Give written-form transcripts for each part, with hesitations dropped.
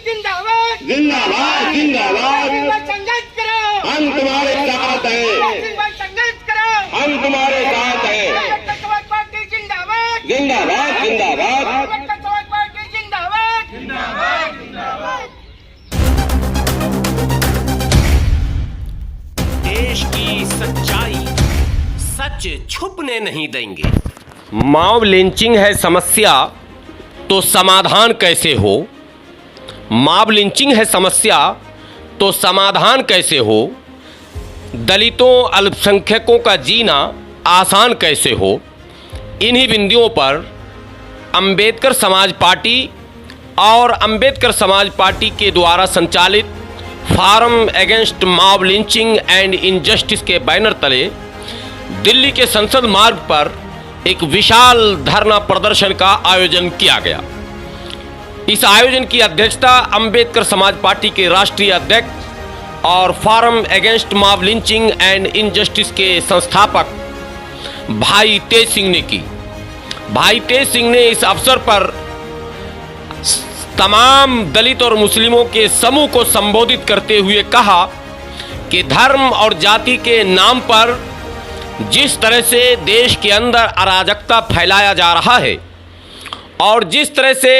जिंदाबाद जिंदाबाद जिंदाबाद। संघर्ष करो, हम तुम्हारे साथ हैं, संघर्ष करो, हम तुम्हारे साथ हैं। समाज पार्टी जिंदाबाद, जिंदाबाद जिंदाबाद। समाज पार्टी जिंदाबाद, जिंदाबाद जिंदाबाद। देश की सच्चाई सच छुपने नहीं देंगे। मॉब लिंचिंग है समस्या तो समाधान कैसे हो? मॉब लिंचिंग है समस्या तो समाधान कैसे हो? दलितों अल्पसंख्यकों का जीना आसान कैसे हो? इन्हीं बिंदुओं पर अंबेडकर समाज पार्टी और अंबेडकर समाज पार्टी के द्वारा संचालित forum against mob lynching and injustice के बैनर तले दिल्ली के संसद मार्ग पर एक विशाल धरना प्रदर्शन का आयोजन किया गया। इस आयोजन की अध्यक्षता अंबेडकर समाज पार्टी के राष्ट्रीय अध्यक्ष और forum against mob lynching and injustice के संस्थापक भाई तेज सिंह ने की। भाई तेज सिंह ने इस अवसर पर तमाम दलित और मुस्लिमों के समूह को संबोधित करते हुए कहा कि धर्म और जाति के नाम पर जिस तरह से देश के अंदर अराजकता फैलाया जा रहा है और जिस तरह से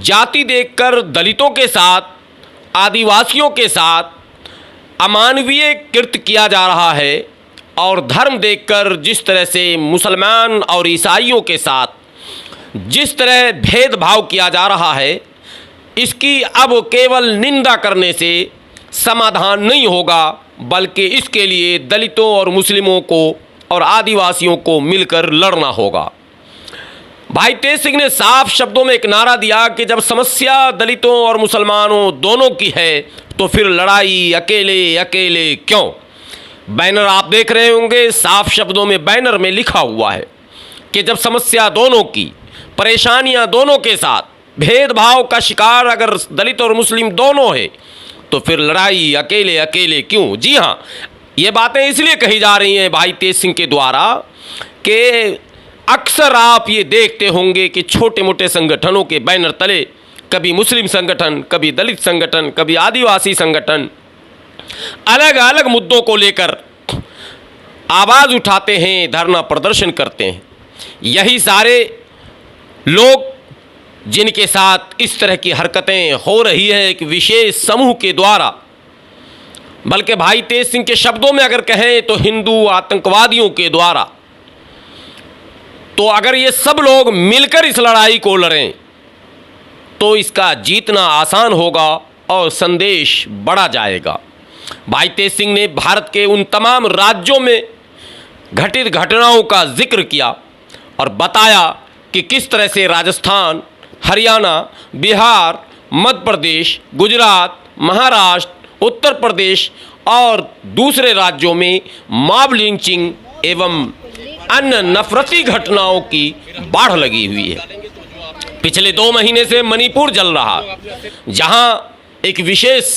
जाति देखकर दलितों के साथ, आदिवासियों के साथ अमानवीय कृत्य किया जा रहा है और धर्म देखकर जिस तरह से मुसलमान और ईसाइयों के साथ जिस तरह भेदभाव किया जा रहा है, इसकी अब केवल निंदा करने से समाधान नहीं होगा, बल्कि इसके लिए दलितों और मुस्लिमों को और आदिवासियों को मिलकर लड़ना होगा। भाई तेज सिंह ने साफ शब्दों में एक नारा दिया कि जब समस्या दलितों और मुसलमानों दोनों की है तो फिर लड़ाई अकेले अकेले क्यों? बैनर आप देख रहे होंगे, साफ शब्दों में बैनर में लिखा हुआ है कि जब समस्या दोनों की, परेशानियां दोनों के साथ, भेदभाव का शिकार अगर दलित और मुस्लिम दोनों है तो फिर लड़ाई अकेले अकेले क्यों? जी हाँ, ये बातें इसलिए कही जा रही हैं भाई तेज सिंह के द्वारा कि अक्सर आप ये देखते होंगे कि छोटे मोटे संगठनों के बैनर तले कभी मुस्लिम संगठन, कभी दलित संगठन, कभी आदिवासी संगठन अलग अलग मुद्दों को लेकर आवाज़ उठाते हैं, धरना प्रदर्शन करते हैं। यही सारे लोग जिनके साथ इस तरह की हरकतें हो रही है एक विशेष समूह के द्वारा, बल्कि भाई तेज सिंह के शब्दों में अगर कहें तो हिंदू आतंकवादियों के द्वारा, तो अगर ये सब लोग मिलकर इस लड़ाई को लड़ें तो इसका जीतना आसान होगा और संदेश बढ़ा जाएगा। भाई तेज सिंह ने भारत के उन तमाम राज्यों में घटित घटनाओं का जिक्र किया और बताया कि किस तरह से राजस्थान, हरियाणा, बिहार, मध्य प्रदेश, गुजरात, महाराष्ट्र, उत्तर प्रदेश और दूसरे राज्यों में मॉब लिंचिंग एवं अन्य नफरती घटनाओं की बाढ़ लगी हुई है। पिछले 2 महीने से मणिपुर जल रहा, जहां एक विशेष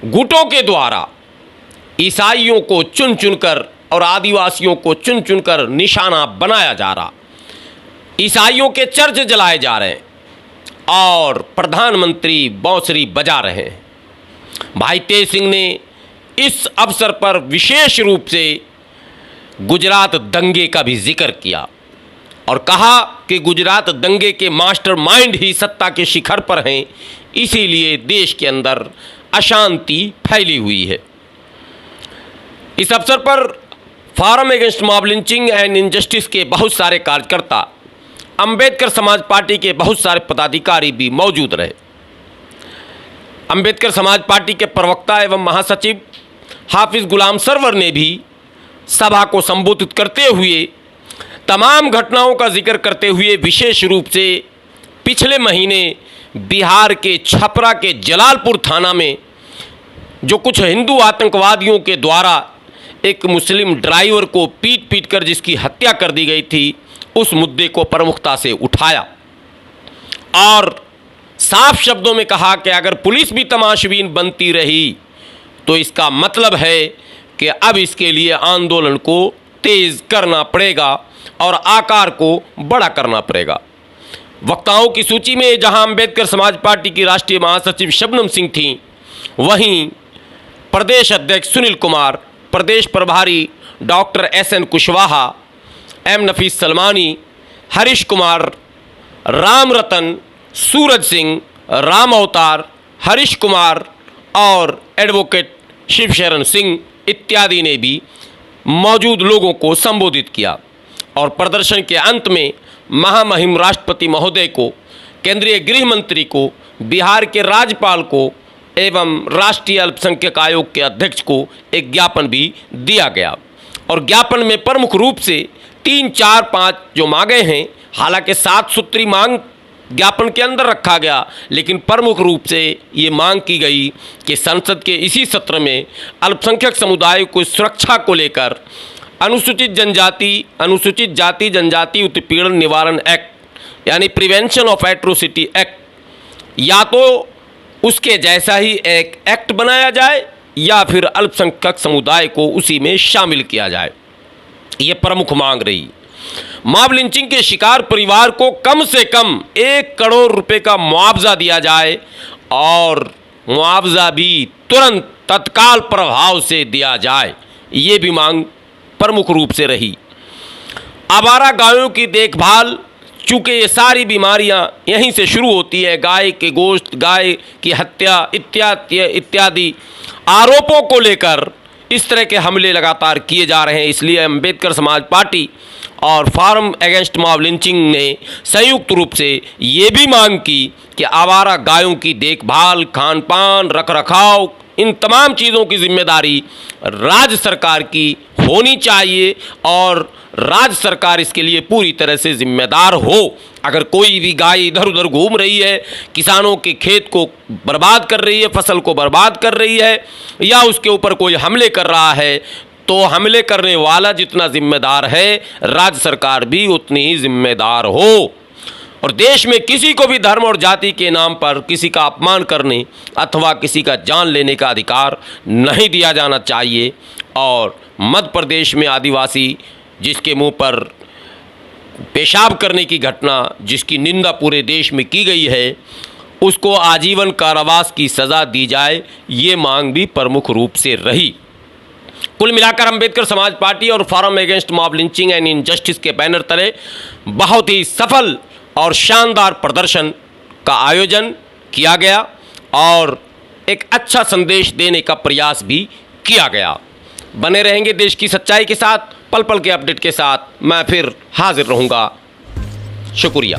गुटों के द्वारा ईसाइयों को चुन चुनकर और आदिवासियों को चुन चुनकर निशाना बनाया जा रहा, ईसाइयों के चर्च जलाए जा रहे हैं और प्रधानमंत्री बांसुरी बजा रहे हैं। भाई तेज सिंह ने इस अवसर पर विशेष रूप से गुजरात दंगे का भी जिक्र किया और कहा कि गुजरात दंगे के मास्टरमाइंड ही सत्ता के शिखर पर हैं, इसीलिए देश के अंदर अशांति फैली हुई है। इस अवसर पर forum against mob lynching and injustice के बहुत सारे कार्यकर्ता, अंबेडकर समाज पार्टी के बहुत सारे पदाधिकारी भी मौजूद रहे। अंबेडकर समाज पार्टी के प्रवक्ता एवं महासचिव हाफिज गुलाम सरवर ने भी सभा को संबोधित करते हुए तमाम घटनाओं का जिक्र करते हुए विशेष रूप से पिछले महीने बिहार के छपरा के जलालपुर थाना में जो कुछ हिंदू आतंकवादियों के द्वारा एक मुस्लिम ड्राइवर को पीट कर जिसकी हत्या कर दी गई थी, उस मुद्दे को प्रमुखता से उठाया और साफ शब्दों में कहा कि अगर पुलिस भी तमाशबीन बनती रही तो इसका मतलब है कि अब इसके लिए आंदोलन को तेज करना पड़ेगा और आकार को बड़ा करना पड़ेगा। वक्ताओं की सूची में जहां अंबेडकर समाज पार्टी की राष्ट्रीय महासचिव शबनम सिंह थीं, वहीं प्रदेश अध्यक्ष सुनील कुमार, प्रदेश प्रभारी डॉक्टर एस.एन. कुशवाहा, एम. नफीस सलमानी, हरीश कुमार, राम रतन, सूरज सिंह, राम अवतार, हरीश कुमार और एडवोकेट शिवशरण सिंह इत्यादि ने भी मौजूद लोगों को संबोधित किया। और प्रदर्शन के अंत में महामहिम राष्ट्रपति महोदय को, केंद्रीय गृह मंत्री को, बिहार के राज्यपाल को एवं राष्ट्रीय अल्पसंख्यक आयोग के अध्यक्ष को एक ज्ञापन भी दिया गया। और ज्ञापन में प्रमुख रूप से 3, 4, 5 जो मांगे हैं, हालांकि 7 सूत्री मांग ज्ञापन के अंदर रखा गया, लेकिन प्रमुख रूप से ये मांग की गई कि संसद के इसी सत्र में अल्पसंख्यक समुदाय को सुरक्षा को लेकर अनुसूचित जाति जनजाति उत्पीड़न निवारण एक्ट यानी प्रिवेंशन ऑफ एट्रोसिटी एक्ट या तो उसके जैसा ही एक एक्ट बनाया जाए या फिर अल्पसंख्यक समुदाय को उसी में शामिल किया जाए। ये प्रमुख मांग रही। मॉब लिंचिंग के शिकार परिवार को कम से कम 1 करोड़ रुपए का मुआवजा दिया जाए और मुआवजा भी तुरंत तत्काल प्रभाव से दिया जाए। ये भी मांग प्रमुख रूप से रही। आवारा गायों की देखभाल, चूँकि ये सारी बीमारियां यहीं से शुरू होती है, गाय के गोश्त, गाय की हत्या इत्यादि आरोपों को लेकर इस तरह के हमले लगातार किए जा रहे हैं। इसलिए अंबेडकर समाज पार्टी और फार्म अगेंस्ट मॉब लिंचिंग ने संयुक्त रूप से ये भी मांग की कि आवारा गायों की देखभाल, खान पान, रख रखाव, इन तमाम चीज़ों की जिम्मेदारी राज्य सरकार की होनी चाहिए और राज्य सरकार इसके लिए पूरी तरह से जिम्मेदार हो। अगर कोई भी गाय इधर उधर घूम रही है, किसानों के खेत को बर्बाद कर रही है, फसल को बर्बाद कर रही है, या उसके ऊपर कोई हमले कर रहा है, तो हमले करने वाला जितना जिम्मेदार है, राज्य सरकार भी उतनी ही जिम्मेदार हो। और देश में किसी को भी धर्म और जाति के नाम पर किसी का अपमान करने अथवा किसी का जान लेने का अधिकार नहीं दिया जाना चाहिए। और मध्य प्रदेश में आदिवासी जिसके मुंह पर पेशाब करने की घटना, जिसकी निंदा पूरे देश में की गई है, उसको आजीवन कारावास की सज़ा दी जाए, ये मांग भी प्रमुख रूप से रही। कुल मिलाकर अंबेडकर समाज पार्टी और forum against mob lynching and injustice के बैनर तले बहुत ही सफल और शानदार प्रदर्शन का आयोजन किया गया और एक अच्छा संदेश देने का प्रयास भी किया गया। बने रहेंगे देश की सच्चाई के साथ, पल पल के अपडेट के साथ मैं फिर हाजिर रहूँगा। शुक्रिया।